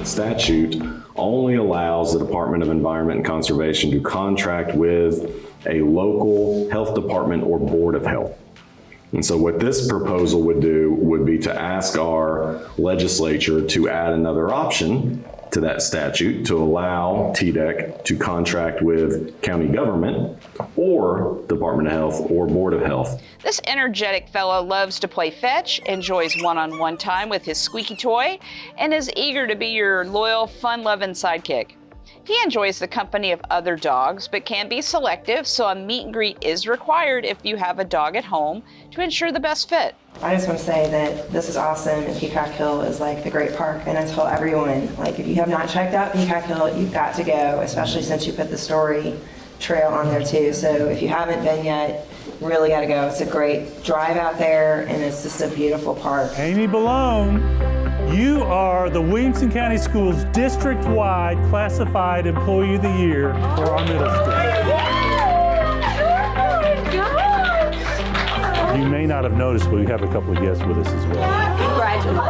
statute only allows the Department of Environment and Conservation to contract with a local health department or board of health. And so what this proposal would do would be to ask our legislature to add another option to that statute to allow TDEC to contract with county government or Department of Health or Board of Health. This energetic fellow loves to play fetch, enjoys one-on-one time with his squeaky toy, and is eager to be your loyal, fun-loving sidekick. He enjoys the company of other dogs, but can be selective, so a meet and greet is required if you have a dog at home to ensure the best fit. I just want to say that this is awesome, and Peacock Hill is like the great park, and I tell everyone, like, if you have not checked out Peacock Hill, you've got to go, especially since you put the story trail on there too. So if you haven't been yet, really got to go. It's a great drive out there, and it's just a beautiful park. Amy Balone, you are the Williamson County Schools district-wide classified employee of the year for our middle school. You may not have noticed, but we have a couple of guests with us as well. Congratulations.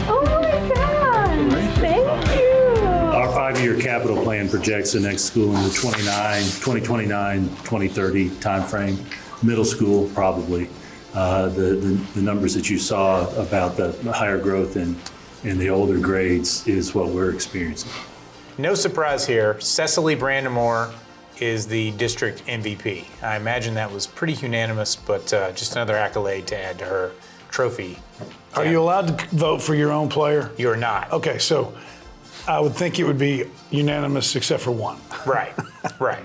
Oh my gosh, thank you. Our 5-year capital plan projects the next school in the 2029, 2030 timeframe. Middle school, probably. The numbers that you saw about the higher growth in the older grades is what we're experiencing. No surprise here, Cecily Brandamore is the district MVP. I imagine that was pretty unanimous, but just another accolade to add to her trophy. Are you allowed to vote for your own player? You're not. Okay, so I would think it would be unanimous except for one. Right, right.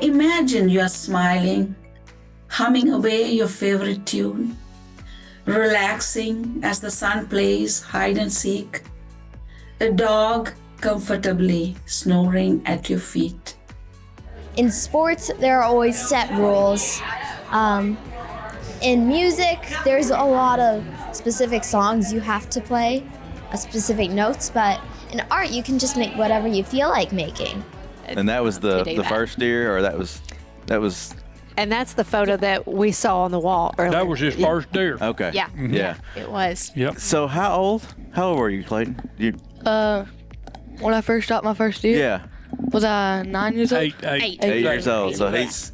Imagine you are smiling, humming away your favorite tune, relaxing as the sun plays hide and seek, a dog comfortably snoring at your feet. In sports, there are always set rules. In music, there's a lot of specific songs you have to play, specific notes, but in art, you can just make whatever you feel like making. And that was the first year, or that was. And that's the photo that we saw on the wall earlier. That was his first year. Okay. Yeah. Mm-hmm. Yeah. It was. Yep. So how old were you, Clayton? When I first got my first year. Yeah. Was I 9 years old? 8 years old. So he's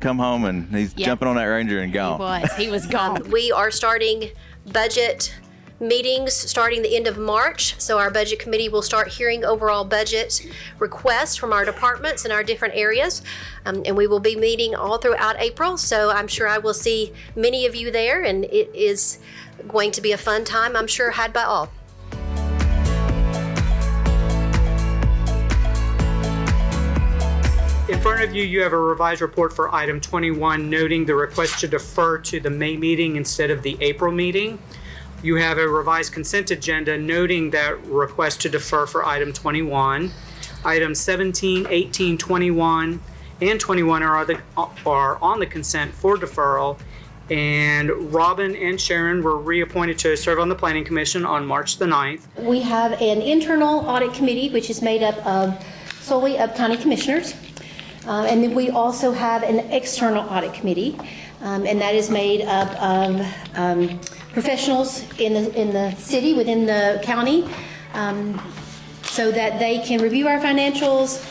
come home and he's jumping on that Ranger and gone. He was gone. We are starting budget meetings starting the end of March. So our budget committee will start hearing overall budget requests from our departments in our different areas. And we will be meeting all throughout April. So I'm sure I will see many of you there, and it is going to be a fun time, I'm sure, had by all. In front of you, you have a revised report for item 21, noting the request to defer to the May meeting instead of the April meeting. You have a revised consent agenda noting that request to defer for item 21. Items 17, 18, 21, and 21 are on the consent for deferral. And Robin and Sharon were reappointed to serve on the Planning Commission on March the 9th. We have an internal audit committee, which is made up solely of county commissioners. And then we also have an external audit committee, and that is made up of professionals in the city, within the county, so that they can review our financials,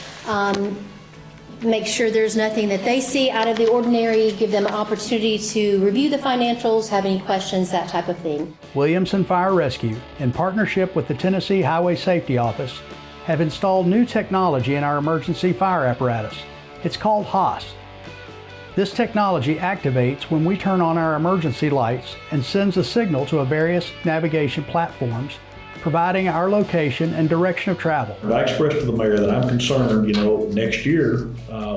make sure there's nothing that they see out of the ordinary, give them an opportunity to review the financials, have any questions, that type of thing. Williamson Fire Rescue, in partnership with the Tennessee Highway Safety Office, have installed new technology in our emergency fire apparatus. It's called HOS. This technology activates when we turn on our emergency lights and sends a signal to various navigation platforms providing our location and direction of travel. I expressed to the mayor that I'm concerned, next year,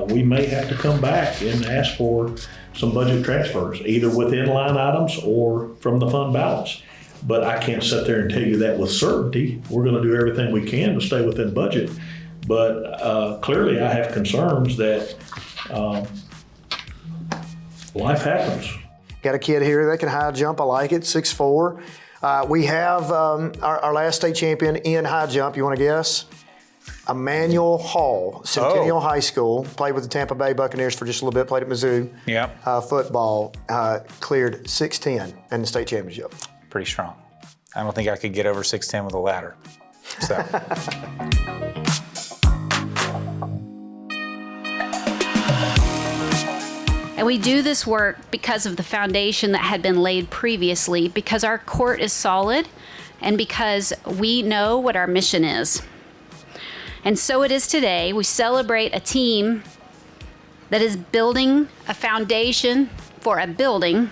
we may have to come back and ask for some budget transfers, either within line items or from the fund balance. But I can't sit there and tell you that with certainty. We're going to do everything we can to stay within budget. But clearly I have concerns that life happens. Got a kid here that can high jump. I like it, 6'4". We have our last state champion in high jump. You want to guess? Emmanuel Hall, Centennial High School, played with the Tampa Bay Buccaneers for just a little bit, played at Mizzou. Yep. Football, cleared 6'10" in the state championship. Pretty strong. I don't think I could get over 6'10" with a ladder. So. And we do this work because of the foundation that had been laid previously, because our court is solid, and because we know what our mission is. And so it is today. We celebrate a team that is building a foundation for a building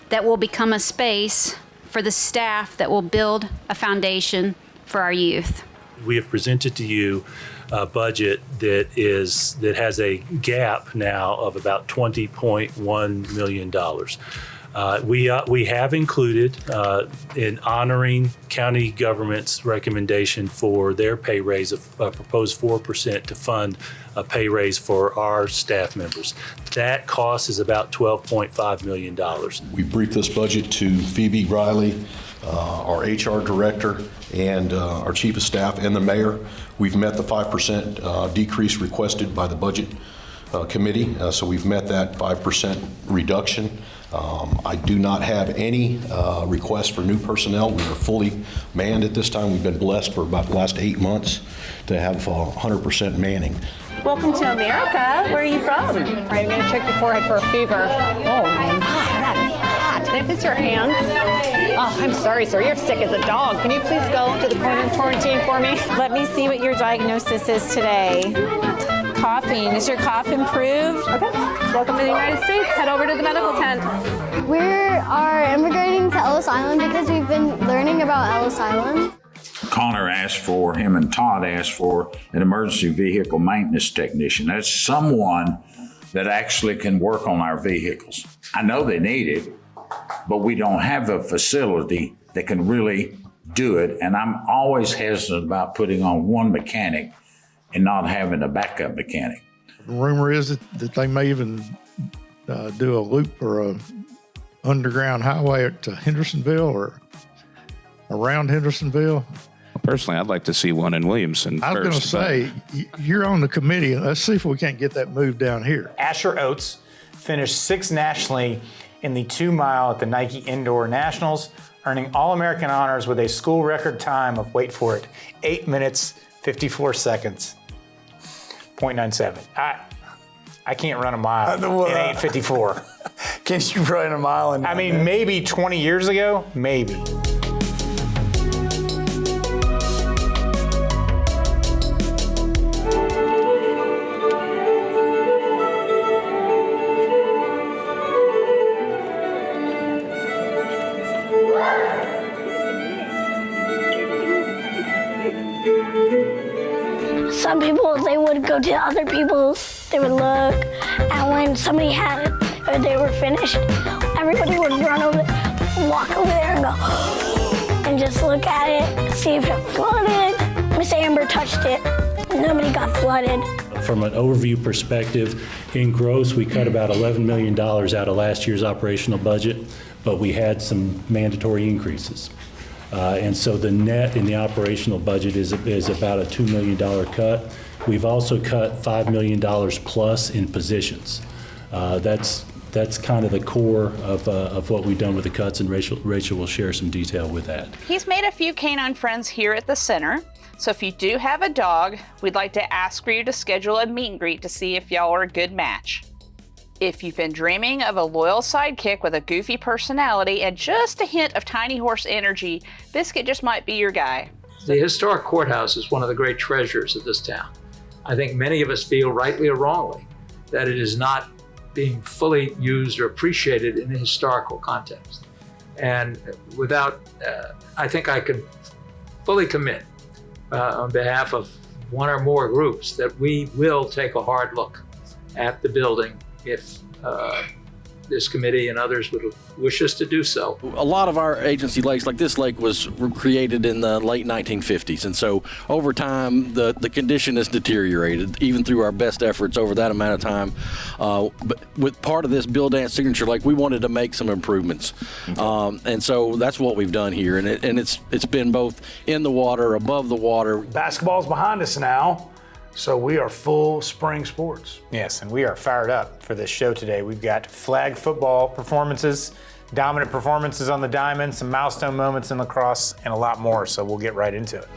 that will become a space for the staff that will build a foundation for our youth. We have presented to you a budget that has a gap now of about $20.1 million. We have included in honoring county government's recommendation for their pay raise of a proposed 4% to fund a pay raise for our staff members. That cost is about $12.5 million. We briefed this budget to Phoebe Riley, our HR director, and our chief of staff and the mayor. We've met the 5% decrease requested by the budget committee, so we've met that 5% reduction. I do not have any requests for new personnel. We are fully manned at this time. We've been blessed for about the last 8 months to have 100% manning. Welcome to America. Where are you from? All right, I'm going to check your forehead for a fever. Oh my God, that is hot. Can I kiss your hands? Oh, I'm sorry, sir. You're sick as a dog. Can you please go to the corner of quarantine for me? Let me see what your diagnosis is today. Coughing. Is your cough improved? Okay. Welcome to the United States. Head over to the medical tent. We are immigrating to Ellis Island because we've been learning about Ellis Island. Connor him and Todd asked for an emergency vehicle maintenance technician. That's someone that actually can work on our vehicles. I know they need it, but we don't have a facility that can really do it. And I'm always hesitant about putting on one mechanic and not having a backup mechanic. The rumor is that they may even do a loop or a underground highway to Hendersonville or around Hendersonville. Personally, I'd like to see one in Williamson. I was going to say, you're on the committee. Let's see if we can't get that moved down here. Asher Oates finished 6th nationally in the 2-mile at the Nike Indoor Nationals, earning All-American honors with a school record time of, wait for it, 8 minutes, 54 seconds, 0.97. I can't run a mile in 8:54. Can you run a mile in? I mean, maybe 20 years ago, maybe. Some people, they would go to other people's, they would look, and when somebody had it, or they were finished, everybody would run over, walk over there and go, and just look at it, see if it flooded. Miss Amber touched it, nobody got flooded. From an overview perspective, in gross, we cut about $11 million out of last year's operational budget, but we had some mandatory increases. And so the net in the operational budget is about a $2 million cut. We've also cut $5 million plus in positions. That's kind of the core of what we've done with the cuts, and Rachel will share some detail with that. He's made a few canine friends here at the center. So if you do have a dog, we'd like to ask for you to schedule a meet and greet to see if y'all are a good match. If you've been dreaming of a loyal sidekick with a goofy personality and just a hint of tiny horse energy, Biscuit just might be your guy. The historic courthouse is one of the great treasures of this town. I think many of us feel, rightly or wrongly, that it is not being fully used or appreciated in a historical context. And I think I can fully commit on behalf of one or more groups that we will take a hard look at the building if this committee and others would wish us to do so. A lot of our agency lakes, like this lake, was created in the late 1950s, and so over time the condition has deteriorated, even through our best efforts over that amount of time. But with part of this Bill Dance Signature Lake, we wanted to make some improvements, and so that's what we've done here. And it's been both in the water, above the water. Basketball's behind us now, so we are full spring sports. Yes, and we are fired up for this show today. We've got flag football performances, dominant performances on the diamond, some milestone moments in lacrosse, and a lot more, so we'll get right into it.